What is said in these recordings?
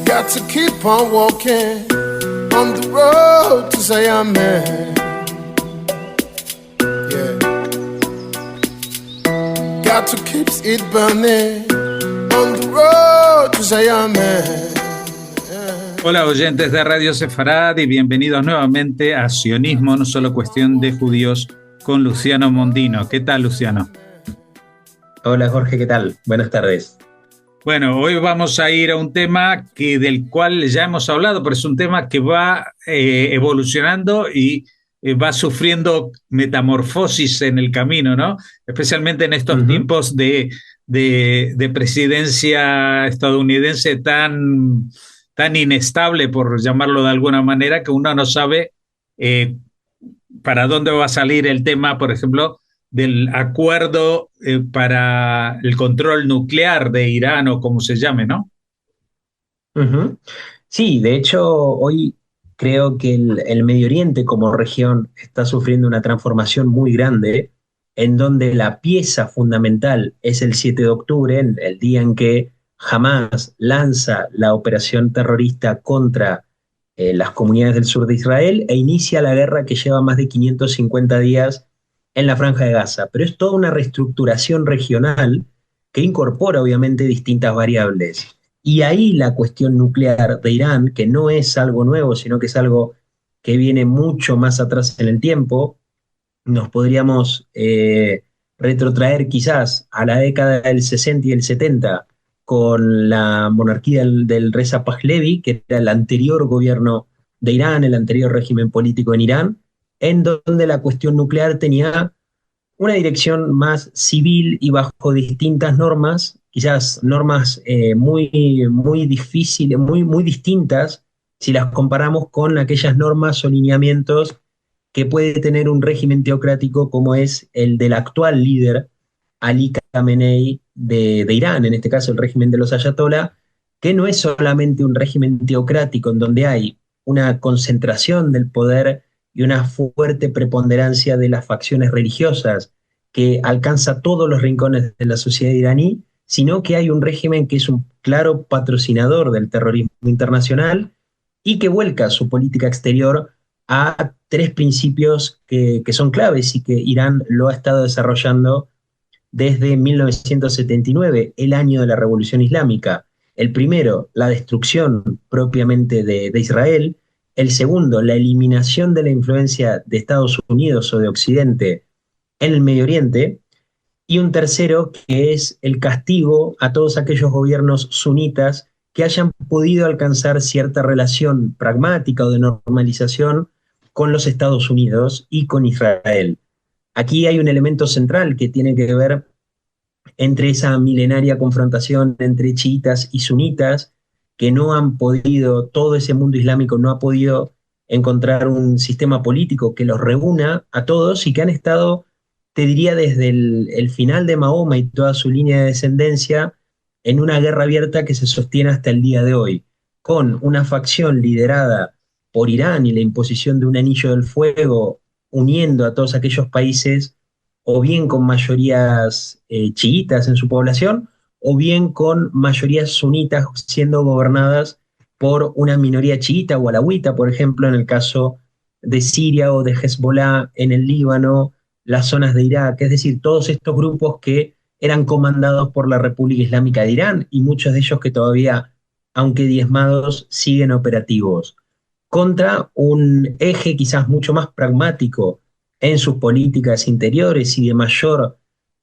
Got to keep on walking on the road to Zion, man. Yeah. Got to keep it burning on the road to Zion, man. Hola oyentes de Radio Sefarad y bienvenidos nuevamente a Sionismo, no solo cuestión de judíos, con Luciano Mondino. ¿Qué tal, Luciano? Hola Jorge, ¿qué tal? Buenas tardes. Bueno, hoy vamos a ir a un tema del cual ya hemos hablado, pero es un tema que va evolucionando y va sufriendo metamorfosis en el camino, ¿no? Especialmente en estos tiempos de presidencia estadounidense tan inestable, por llamarlo de alguna manera, que uno no sabe para dónde va a salir el tema, por ejemplo, del acuerdo para el control nuclear de Irán o como se llame, ¿no? Ujú. Sí, de hecho, hoy creo que el Medio Oriente como región está sufriendo una transformación muy grande, en donde la pieza fundamental es el 7 de octubre, el día en que Hamás lanza la operación terrorista contra las comunidades del sur de Israel e inicia la guerra que lleva más de 550 días en la Franja de Gaza. Pero es toda una reestructuración regional que incorpora obviamente distintas variables. Y ahí la cuestión nuclear de Irán, que no es algo nuevo, sino que es algo que viene mucho más atrás en el tiempo, nos podríamos retrotraer quizás a la década del 60 y el 70 con la monarquía del Reza Pahlavi, que era el anterior gobierno de Irán, el anterior régimen político en Irán, en donde la cuestión nuclear tenía una dirección más civil y bajo distintas normas, quizás normas muy difíciles, muy distintas si las comparamos con aquellas normas o lineamientos que puede tener un régimen teocrático como es el del actual líder Ali Khamenei de Irán, en este caso el régimen de los ayatolá, que no es solamente un régimen teocrático en donde hay una concentración del poder y una fuerte preponderancia de las facciones religiosas que alcanza todos los rincones de la sociedad iraní, sino que hay un régimen que es un claro patrocinador del terrorismo internacional y que vuelca su política exterior a tres principios que son claves y que Irán lo ha estado desarrollando desde 1979, el año de la Revolución Islámica. El primero, la destrucción propiamente de Israel. El segundo, la eliminación de la influencia de Estados Unidos o de Occidente en el Medio Oriente. Y un tercero, que es el castigo a todos aquellos gobiernos sunitas que hayan podido alcanzar cierta relación pragmática o de normalización con los Estados Unidos y con Israel. Aquí hay un elemento central que tiene que ver entre esa milenaria confrontación entre chiitas y sunitas, que no han podido, todo ese mundo islámico no ha podido encontrar un sistema político que los reúna a todos y que han estado, te diría, desde el final de Mahoma y toda su línea de descendencia, en una guerra abierta que se sostiene hasta el día de hoy, con una facción liderada por Irán y la imposición de un anillo del fuego uniendo a todos aquellos países o bien con mayorías chiitas en su población, o bien con mayorías sunitas siendo gobernadas por una minoría chiita o alawita, por ejemplo, en el caso de Siria o de Hezbollah en el Líbano, las zonas de Irak, es decir, todos estos grupos que eran comandados por la República Islámica de Irán y muchos de ellos que todavía, aunque diezmados, siguen operativos, contra un eje quizás mucho más pragmático en sus políticas interiores y de mayor,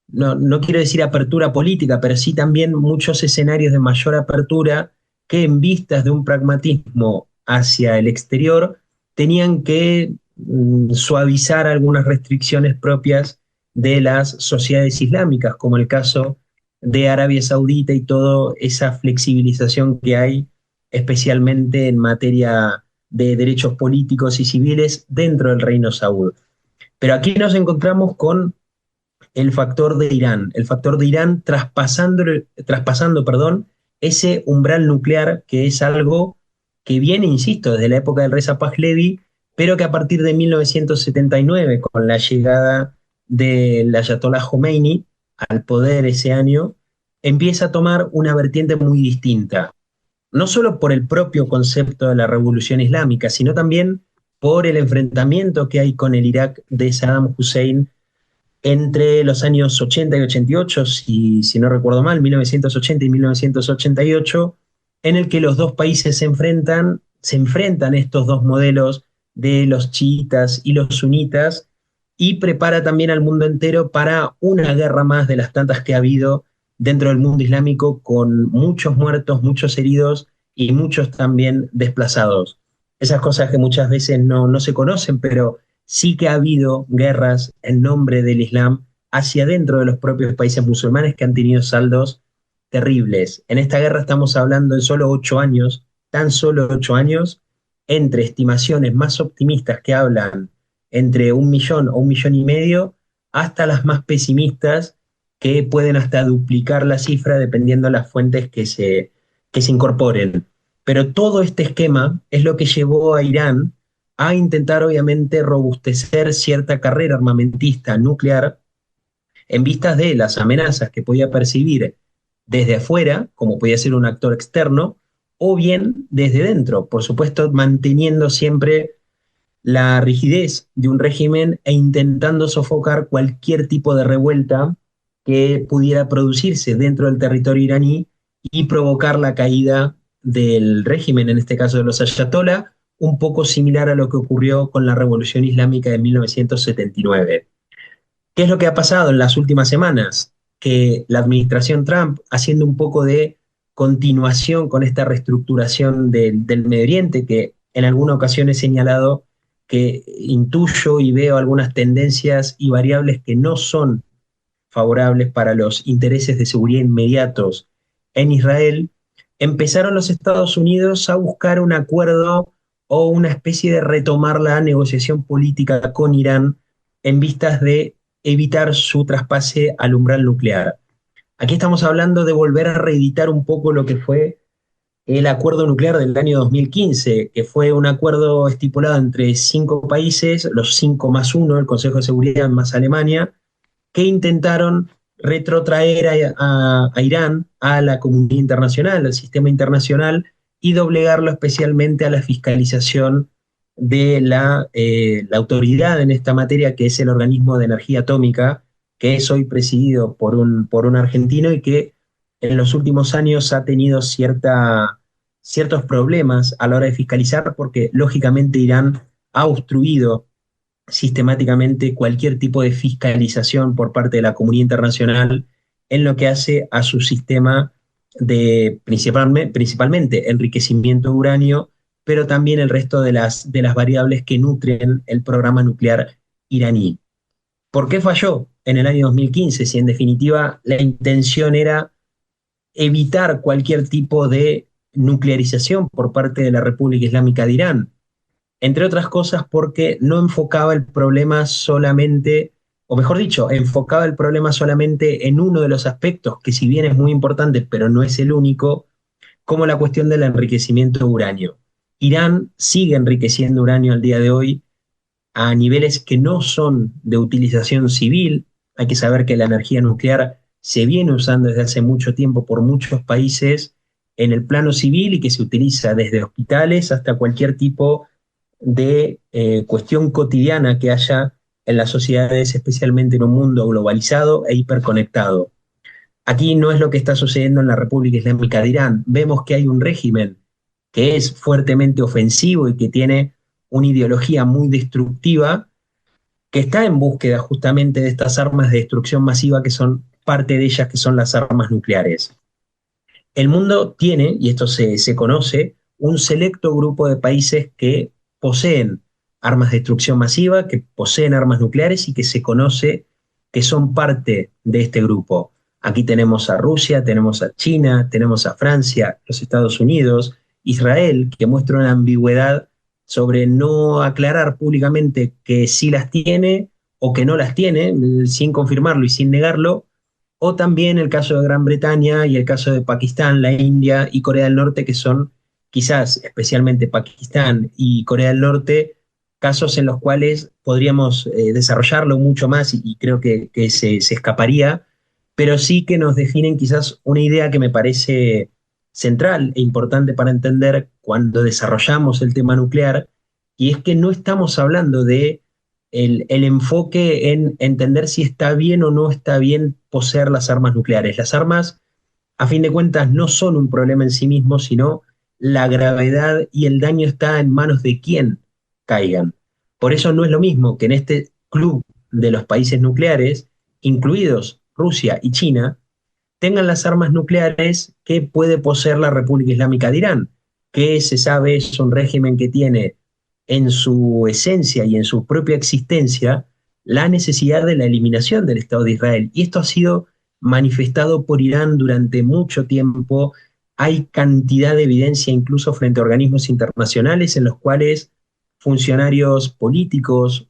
no quiero decir apertura política, pero sí también muchos escenarios de mayor apertura que en vistas de un pragmatismo hacia el exterior tenían que suavizar algunas restricciones propias de las sociedades islámicas, como el caso de Arabia Saudita y toda esa flexibilización que hay, especialmente en materia de derechos políticos y civiles dentro del Reino Saud. Pero aquí nos encontramos con el factor de Irán traspasando, perdón, ese umbral nuclear que es algo que viene, insisto, desde la época del Reza Pahlavi, pero que a partir de 1979, con la llegada del Ayatollah Khomeini al poder ese año, empieza a tomar una vertiente muy distinta. no solo por el propio concepto de la revolución islámica, sino también por el enfrentamiento que hay con el Irak de Saddam Hussein entre los años 80 y 88, si no recuerdo mal, 1980 y 1988, en el que los dos países se enfrentan estos dos modelos de los chiitas y los sunitas, y prepara también al mundo entero para una guerra más de las tantas que ha habido dentro del mundo islámico, con muchos muertos, muchos heridos y muchos también desplazados. Esas cosas que muchas veces no se conocen, pero sí que ha habido guerras en nombre del Islam hacia dentro de los propios países musulmanes que han tenido saldos terribles. En esta guerra estamos hablando de solo 8 años, tan solo 8 años, entre estimaciones más optimistas que hablan entre 1 millón o 1,5 millones, hasta las más pesimistas que pueden hasta duplicar la cifra dependiendo de las fuentes que se incorporen. Pero todo este esquema es lo que llevó a Irán a intentar obviamente robustecer cierta carrera armamentista nuclear en vistas de las amenazas que podía percibir desde afuera, como podía ser un actor externo, o bien desde dentro, por supuesto manteniendo siempre la rigidez de un régimen e intentando sofocar cualquier tipo de revuelta que pudiera producirse dentro del territorio iraní y provocar la caída del régimen, en este caso de los ayatolá, un poco similar a lo que ocurrió con la Revolución Islámica de 1979. ¿Qué es lo que ha pasado en las últimas semanas? Que la administración Trump, haciendo un poco de continuación con esta reestructuración del Medio Oriente, que en alguna ocasión he señalado que intuyo y veo algunas tendencias y variables que no son favorables para los intereses de seguridad inmediatos en Israel, empezaron los Estados Unidos a buscar un acuerdo o una especie de retomar la negociación política con Irán en vistas de evitar su traspase al umbral nuclear. Aquí estamos hablando de volver a reeditar un poco lo que fue el acuerdo nuclear del año 2015, que fue un acuerdo estipulado entre 5 países, los 5 más 1, el Consejo de Seguridad más Alemania, que intentaron retrotraer a Irán a la comunidad internacional, al sistema internacional, y doblegarlo especialmente a la fiscalización de la autoridad en esta materia, que es el Organismo de Energía Atómica, que es hoy presidido por un argentino y que en los últimos años ha tenido ciertos problemas a la hora de fiscalizar, porque lógicamente Irán ha obstruido sistemáticamente cualquier tipo de fiscalización por parte de la comunidad internacional en lo que hace a su sistema de principalmente enriquecimiento de uranio, pero también el resto de las variables que nutren el programa nuclear iraní. ¿Por qué falló en el año 2015? Si en definitiva la intención era evitar cualquier tipo de nuclearización por parte de la República Islámica de Irán, entre otras cosas porque no enfocaba el problema solamente, o mejor dicho, enfocaba el problema solamente en uno de los aspectos, que si bien es muy importante, pero no es el único, como la cuestión del enriquecimiento de uranio. Irán sigue enriqueciendo uranio al día de hoy a niveles que no son de utilización civil. Hay que saber que la energía nuclear se viene usando desde hace mucho tiempo por muchos países en el plano civil y que se utiliza desde hospitales hasta cualquier tipo de cuestión cotidiana que haya en las sociedades, especialmente en un mundo globalizado e hiperconectado. Aquí no es lo que está sucediendo en la República Islámica de Irán. Vemos que hay un régimen que es fuertemente ofensivo y que tiene una ideología muy destructiva, que está en búsqueda justamente de estas armas de destrucción masiva, que son parte de ellas, que son las armas nucleares. El mundo tiene, y esto se conoce, un selecto grupo de países que poseen armas de destrucción masiva, que poseen armas nucleares y que se conoce que son parte de este grupo. Aquí tenemos a Rusia, tenemos a China, tenemos a Francia, los Estados Unidos, Israel, que muestra una ambigüedad sobre no aclarar públicamente que sí las tiene o que no las tiene, sin confirmarlo y sin negarlo, o también el caso de Gran Bretaña y el caso de Pakistán, la India y Corea del Norte, que son quizás especialmente Pakistán y Corea del Norte, casos en los cuales podríamos desarrollarlo mucho más y creo que se escaparía, pero sí que nos definen quizás una idea que me parece central e importante para entender cuando desarrollamos el tema nuclear, y es que no estamos hablando de el enfoque en entender si está bien o no está bien poseer las armas nucleares. Las armas, a fin de cuentas, no son un problema en sí mismo, sino la gravedad y el daño está en manos de quien caigan. Por eso no es lo mismo que en este club de los países nucleares, incluidos Rusia y China, tengan las armas nucleares que puede poseer la República Islámica de Irán, que se sabe es un régimen que tiene en su esencia y en su propia existencia la necesidad de la eliminación del Estado de Israel. Y esto ha sido manifestado por Irán durante mucho tiempo. Hay cantidad de evidencia incluso frente a organismos internacionales en los cuales funcionarios políticos,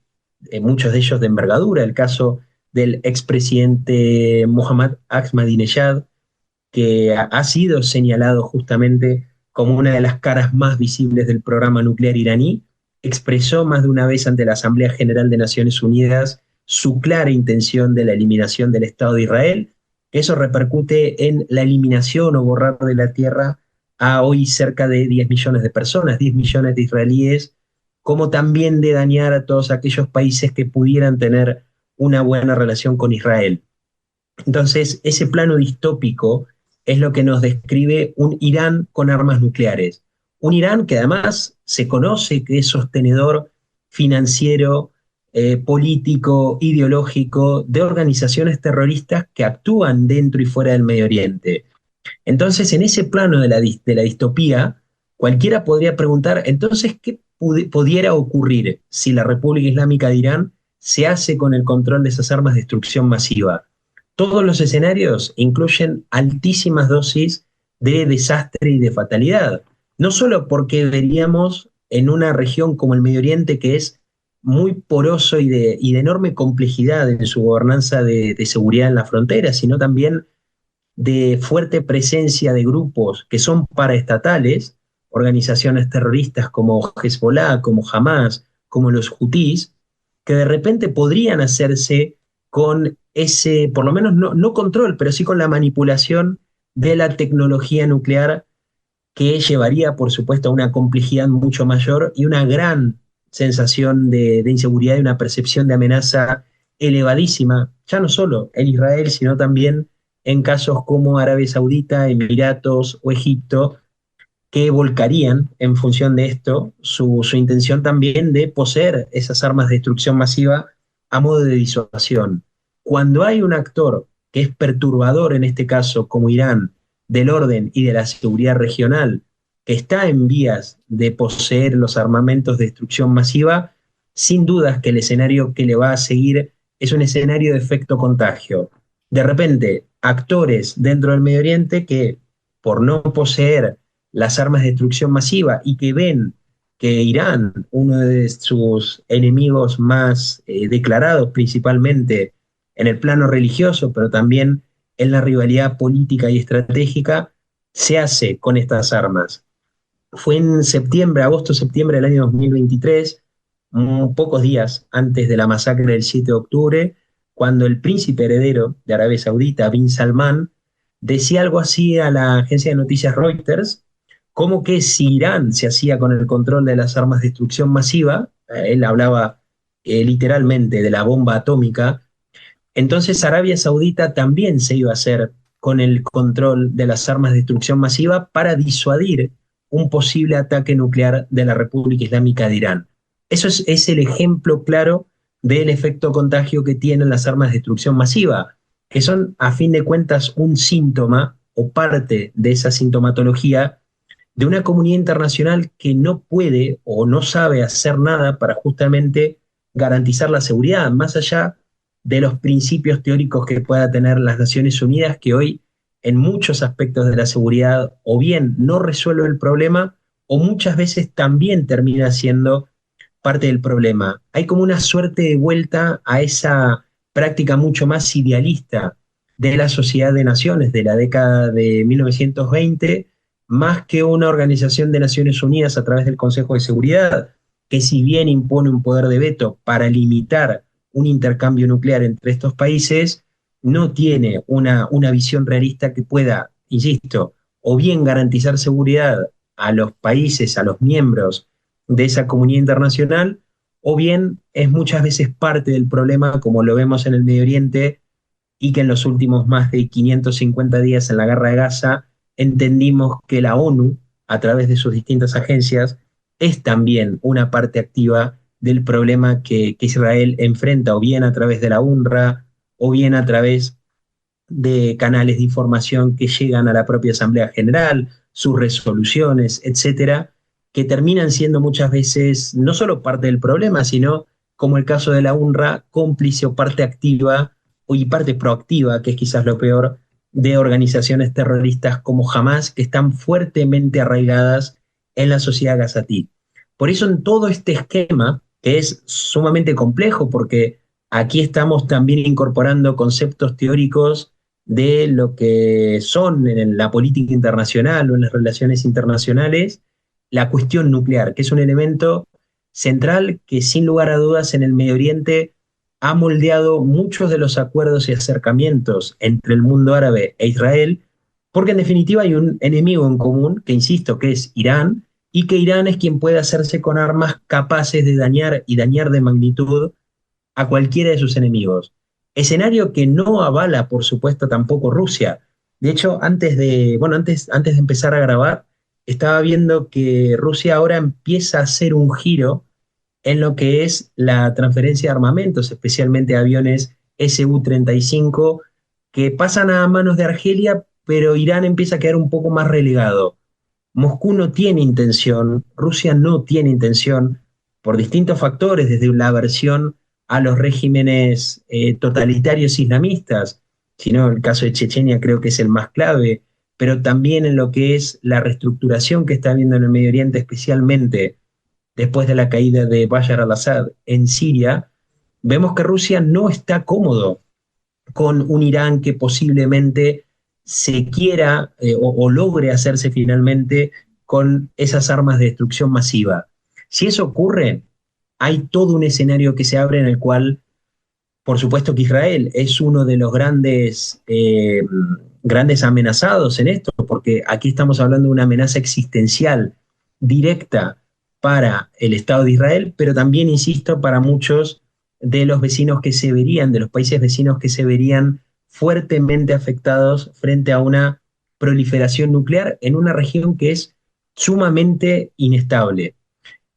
muchos de ellos de envergadura, el caso del expresidente Mohammad Ahmadinejad, que ha sido señalado justamente como una de las caras más visibles del programa nuclear iraní, expresó más de una vez ante la Asamblea General de Naciones Unidas su clara intención de la eliminación del Estado de Israel. Eso repercute en la eliminación o borrar de la tierra a hoy cerca de 10 millones de personas, 10 millones de israelíes, como también de dañar a todos aquellos países que pudieran tener una buena relación con Israel. Entonces, ese plano distópico es lo que nos describe un Irán con armas nucleares. Un Irán que además se conoce que es sostenedor financiero, político, ideológico de organizaciones terroristas que actúan dentro y fuera del Medio Oriente. Entonces, en ese plano de la distopía, cualquiera podría preguntar, entonces, ¿qué pudiera ocurrir si la República Islámica de Irán se hace con el control de esas armas de destrucción masiva? Todos los escenarios incluyen altísimas dosis de desastre y de fatalidad. No solo porque veríamos en una región como el Medio Oriente, que es muy poroso y de enorme complejidad en su gobernanza de seguridad en la frontera, sino también de fuerte presencia de grupos que son paraestatales, organizaciones terroristas como Hezbollah, como Hamas, como los Houthis, que de repente podrían hacerse con ese, por lo menos no control, pero sí con la manipulación de la tecnología nuclear, que llevaría, por supuesto, a una complejidad mucho mayor y una gran sensación de inseguridad y una percepción de amenaza elevadísima, ya no solo en Israel, sino también en casos como Arabia Saudita, Emiratos o Egipto, que volcarían en función de esto su intención también de poseer esas armas de destrucción masiva a modo de disuasión. Cuando hay un actor que es perturbador, en este caso como Irán, del orden y de la seguridad regional, que está en vías de poseer los armamentos de destrucción masiva, sin dudas que el escenario que le va a seguir es un escenario de efecto contagio. De repente, actores dentro del Medio Oriente que, por no poseer las armas de destrucción masiva y que ven que Irán, uno de sus enemigos más declarados principalmente en el plano religioso, pero también en la rivalidad política y estratégica, se hace con estas armas. Fue en septiembre, agosto-septiembre del año 2023, pocos días antes de la masacre del 7 de octubre, cuando el príncipe heredero de Arabia Saudita, Bin Salman, decía algo así a la agencia de noticias Reuters, como que si Irán se hacía con el control de las armas de destrucción masiva, él hablaba literalmente de la bomba atómica, entonces Arabia Saudita también se iba a hacer con el control de las armas de destrucción masiva para disuadir un posible ataque nuclear de la República Islámica de Irán. Eso es el ejemplo claro del efecto contagio que tienen las armas de destrucción masiva, que son a fin de cuentas un síntoma o parte de esa sintomatología de una comunidad internacional que no puede o no sabe hacer nada para justamente garantizar la seguridad, más allá de los principios teóricos que pueda tener las Naciones Unidas, que hoy en muchos aspectos de la seguridad o bien no resuelve el problema o muchas veces también termina siendo parte del problema. Hay como una suerte de vuelta a esa práctica mucho más idealista de la Sociedad de Naciones de la década de 1920, más que una organización de Naciones Unidas a través del Consejo de Seguridad, que si bien impone un poder de veto para limitar un intercambio nuclear entre estos países, no tiene una visión realista que pueda, insisto, o bien garantizar seguridad a los países, a los miembros de esa comunidad internacional, o bien es muchas veces parte del problema, como lo vemos en el Medio Oriente, y que en los últimos más de 550 días en la guerra de Gaza entendimos que la ONU, a través de sus distintas agencias, es también una parte activa del problema que Israel enfrenta, o bien a través de la UNRWA, o bien a través de canales de información que llegan a la propia Asamblea General, sus resoluciones, etcétera, que terminan siendo muchas veces no solo parte del problema, sino, como el caso de la UNRWA, cómplice o parte activa y parte proactiva, que es quizás lo peor, de organizaciones terroristas como Hamas, que están fuertemente arraigadas en la sociedad gazatí. Por eso en todo este esquema, que es sumamente complejo, porque aquí estamos también incorporando conceptos teóricos de lo que son en la política internacional o en las relaciones internacionales, la cuestión nuclear, que es un elemento central que sin lugar a dudas en el Medio Oriente ha moldeado muchos de los acuerdos y acercamientos entre el mundo árabe e Israel, porque en definitiva hay un enemigo en común, que insisto, que es Irán, y que Irán es quien puede hacerse con armas capaces de dañar y dañar de magnitud a cualquiera de sus enemigos. Escenario que no avala, por supuesto, tampoco Rusia. De hecho, antes de empezar a grabar, estaba viendo que Rusia ahora empieza a hacer un giro en lo que es la transferencia de armamentos, especialmente aviones Su-35, que pasan a manos de Argelia, pero Irán empieza a quedar un poco más relegado. Moscú no tiene intención, Rusia no tiene intención, por distintos factores, desde la aversión a los regímenes totalitarios islamistas, sino el caso de Chechenia creo que es el más clave, pero también en lo que es la reestructuración que está habiendo en el Medio Oriente, especialmente después de la caída de Bashar al-Assad en Siria, vemos que Rusia no está cómodo con un Irán que posiblemente se quiera o logre hacerse finalmente con esas armas de destrucción masiva. Si eso ocurre, hay todo un escenario que se abre en el cual, por supuesto que Israel es uno de los grandes amenazados en esto, porque aquí estamos hablando de una amenaza existencial directa para el Estado de Israel, pero también, insisto, para muchos de los vecinos que se verían, de los países vecinos que se verían fuertemente afectados frente a una proliferación nuclear en una región que es sumamente inestable.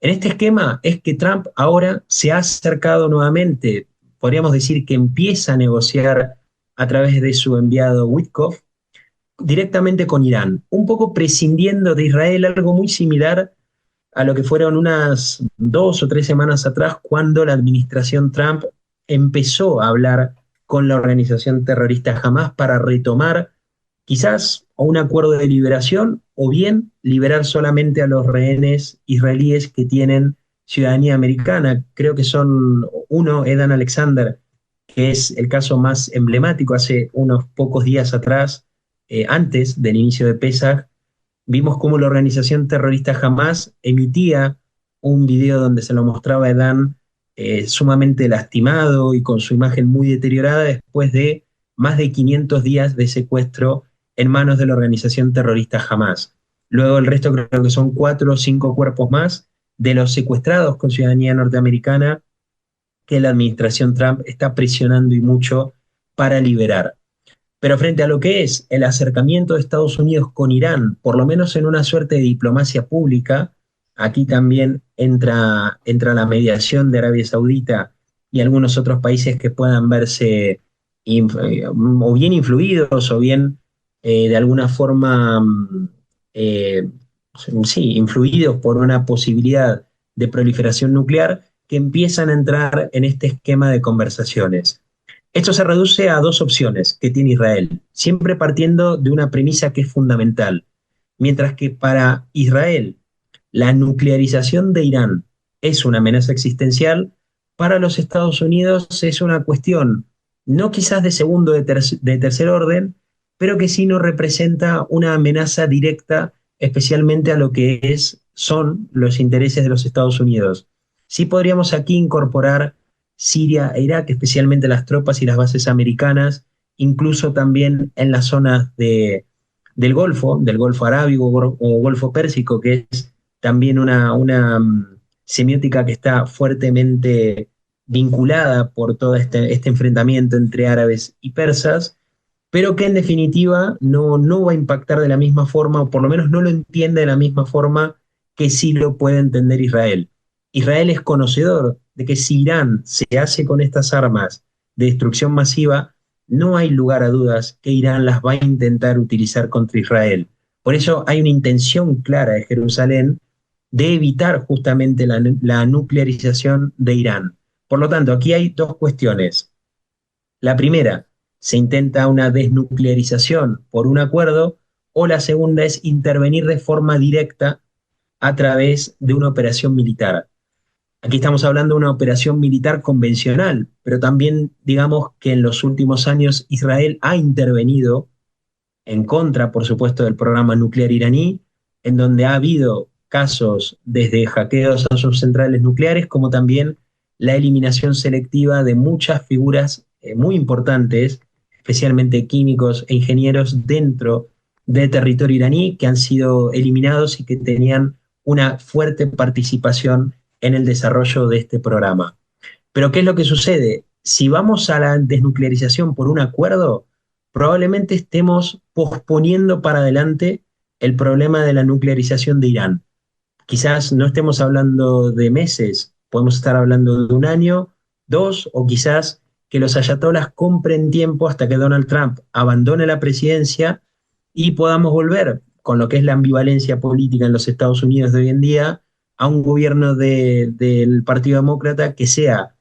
En este esquema es que Trump ahora se ha acercado nuevamente, podríamos decir que empieza a negociar a través de su enviado Witkoff directamente con Irán, un poco prescindiendo de Israel, algo muy similar a lo que fueron unas 2 o 3 semanas atrás, cuando la administración Trump empezó a hablar con la organización terrorista Hamas para retomar quizás un acuerdo de liberación, o bien liberar solamente a los rehenes israelíes que tienen ciudadanía americana. Creo que son uno, Edan Alexander, que es el caso más emblemático. Hace unos pocos días atrás, antes del inicio de Pesach, vimos cómo la organización terrorista Hamas emitía un video donde se lo mostraba a Edan sumamente lastimado y con su imagen muy deteriorada después de más de 500 días de secuestro en manos de la organización terrorista Hamas. Luego el resto creo que son 4 o 5 cuerpos más de los secuestrados con ciudadanía norteamericana que la administración Trump está presionando y mucho para liberar. Pero frente a lo que es el acercamiento de Estados Unidos con Irán, por lo menos en una suerte de diplomacia pública, aquí también entra la mediación de Arabia Saudita y algunos otros países que puedan verse o bien influidos o bien de alguna forma sí, influidos por una posibilidad de proliferación nuclear, que empiezan a entrar en este esquema de conversaciones. Esto se reduce a 2 opciones que tiene Israel, siempre partiendo de una premisa que es fundamental. Mientras que para Israel la nuclearización de Irán es una amenaza existencial, para los Estados Unidos es una cuestión no quizás de segundo, de tercer orden, pero que sí no representa una amenaza directa, especialmente a lo que son los intereses de los Estados Unidos. Sí podríamos aquí incorporar Siria e Irak, especialmente las tropas y las bases americanas, incluso también en las zonas de del Golfo Arábigo o Golfo Pérsico, que es también una semiótica que está fuertemente vinculada por todo este enfrentamiento entre árabes y persas, pero que en definitiva no va a impactar de la misma forma, o por lo menos no lo entiende de la misma forma que sí lo puede entender Israel. Israel es conocedor de que si Irán se hace con estas armas de destrucción masiva, no hay lugar a dudas que Irán las va a intentar utilizar contra Israel. Por eso hay una intención clara de Jerusalén de evitar justamente la nuclearización de Irán. Por lo tanto, aquí hay dos cuestiones. La primera, se intenta una desnuclearización por un acuerdo, o la segunda es intervenir de forma directa a través de una operación militar. Aquí estamos hablando de una operación militar convencional, pero también digamos que en los últimos años Israel ha intervenido en contra, por supuesto, del programa nuclear iraní, en donde ha habido casos desde hackeos a sus centrales nucleares, como también la eliminación selectiva de muchas figuras muy importantes, especialmente químicos e ingenieros dentro del territorio iraní, que han sido eliminados y que tenían una fuerte participación en el desarrollo de este programa. Pero ¿qué es lo que sucede? Si vamos a la desnuclearización por un acuerdo, probablemente estemos posponiendo para adelante el problema de la nuclearización de Irán. Quizás no estemos hablando de meses, podemos estar hablando de un año, dos, o quizás que los ayatolás compren tiempo hasta que Donald Trump abandone la presidencia y podamos volver con lo que es la ambivalencia política en los Estados Unidos de hoy en día a un gobierno del Partido Demócrata que sea,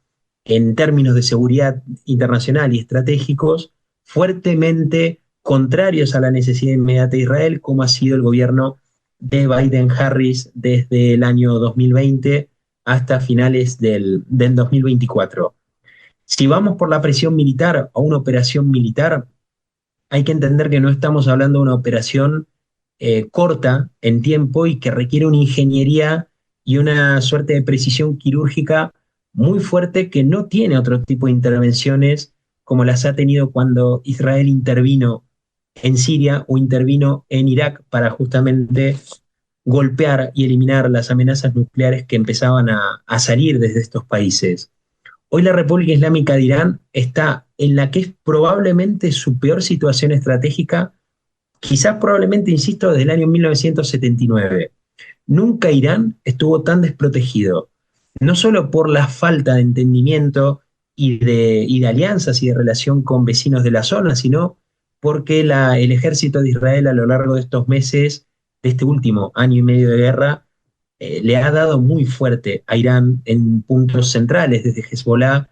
en términos de seguridad internacional y estratégicos, fuertemente contrarios a la necesidad inmediata de Israel, como ha sido el gobierno de Biden-Harris desde el año 2020 hasta finales del 2024. Si vamos por la presión militar o una operación militar, hay que entender que no estamos hablando de una operación corta en tiempo y que requiere una ingeniería y una suerte de precisión quirúrgica muy fuerte que no tiene otro tipo de intervenciones como las ha tenido cuando Israel intervino en Siria o intervino en Irak para justamente golpear y eliminar las amenazas nucleares que empezaban a salir desde estos países. Hoy la República Islámica de Irán está en la que es probablemente su peor situación estratégica, quizás probablemente, insisto, desde el año 1979. Nunca Irán estuvo tan desprotegido, no solo por la falta de entendimiento y de alianzas y de relación con vecinos de la zona, sino porque el ejército de Israel a lo largo de estos meses, de este último año y medio de guerra, le ha dado muy fuerte a Irán en puntos centrales, desde Hezbollah,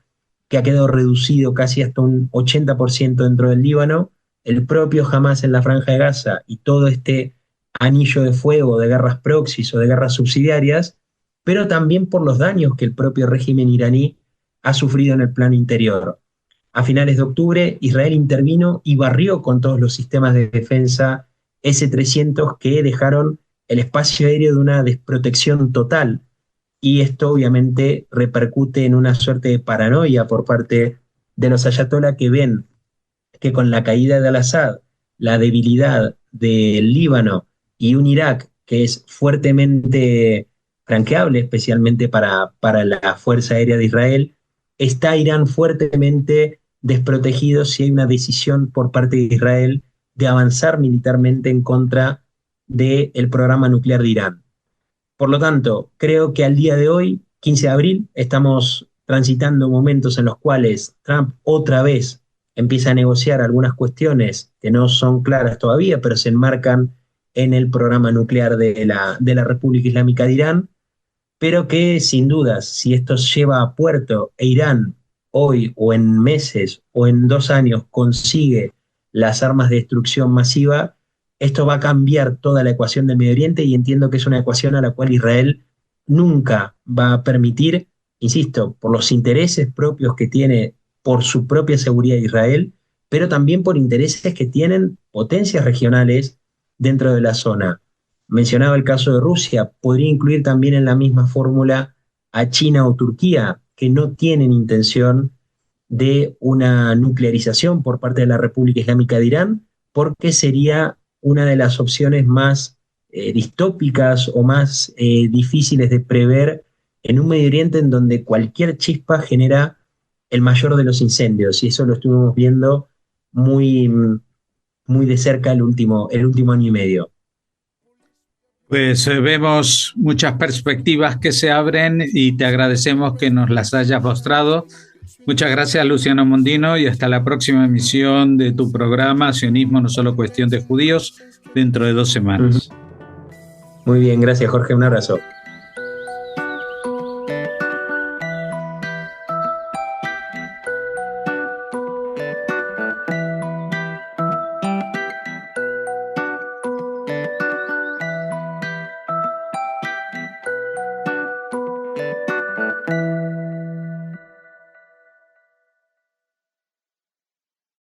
que ha quedado reducido casi hasta un 80% dentro del Líbano, el propio Hamas en la Franja de Gaza y todo este anillo de fuego de guerras proxies o de guerras subsidiarias, pero también por los daños que el propio régimen iraní ha sufrido en el plano interior. A finales de octubre, Israel intervino y barrió con todos los sistemas de defensa S-300 que dejaron el espacio aéreo de una desprotección total. Y esto obviamente repercute en una suerte de paranoia por parte de los ayatollah, que ven que con la caída de Al-Assad, la debilidad del Líbano y un Irak que es fuertemente franqueable, especialmente para la Fuerza Aérea de Israel, está Irán fuertemente desprotegido si hay una decisión por parte de Israel de avanzar militarmente en contra del programa nuclear de Irán. Por lo tanto, creo que al día de hoy, 15 de abril, estamos transitando momentos en los cuales Trump otra vez empieza a negociar algunas cuestiones que no son claras todavía, pero se enmarcan en el programa nuclear de la República Islámica de Irán, pero que sin dudas, si esto lleva a puerto e Irán hoy o en meses o en 2 años consigue las armas de destrucción masiva, esto va a cambiar toda la ecuación del Medio Oriente, y entiendo que es una ecuación a la cual Israel nunca va a permitir, insisto, por los intereses propios que tiene, por su propia seguridad de Israel, pero también por intereses que tienen potencias regionales dentro de la zona. Mencionaba el caso de Rusia, podría incluir también en la misma fórmula a China o Turquía, que no tienen intención de una nuclearización por parte de la República Islámica de Irán, porque sería una de las opciones más distópicas o más difíciles de prever en un Medio Oriente en donde cualquier chispa genera el mayor de los incendios, y eso lo estuvimos viendo muy, muy de cerca el último año y medio. Pues vemos muchas perspectivas que se abren y te agradecemos que nos las hayas mostrado. Muchas gracias, Luciano Mondino, y hasta la próxima emisión de tu programa Sionismo no solo cuestión de judíos, dentro de 2 semanas. Muy bien, gracias Jorge, un abrazo.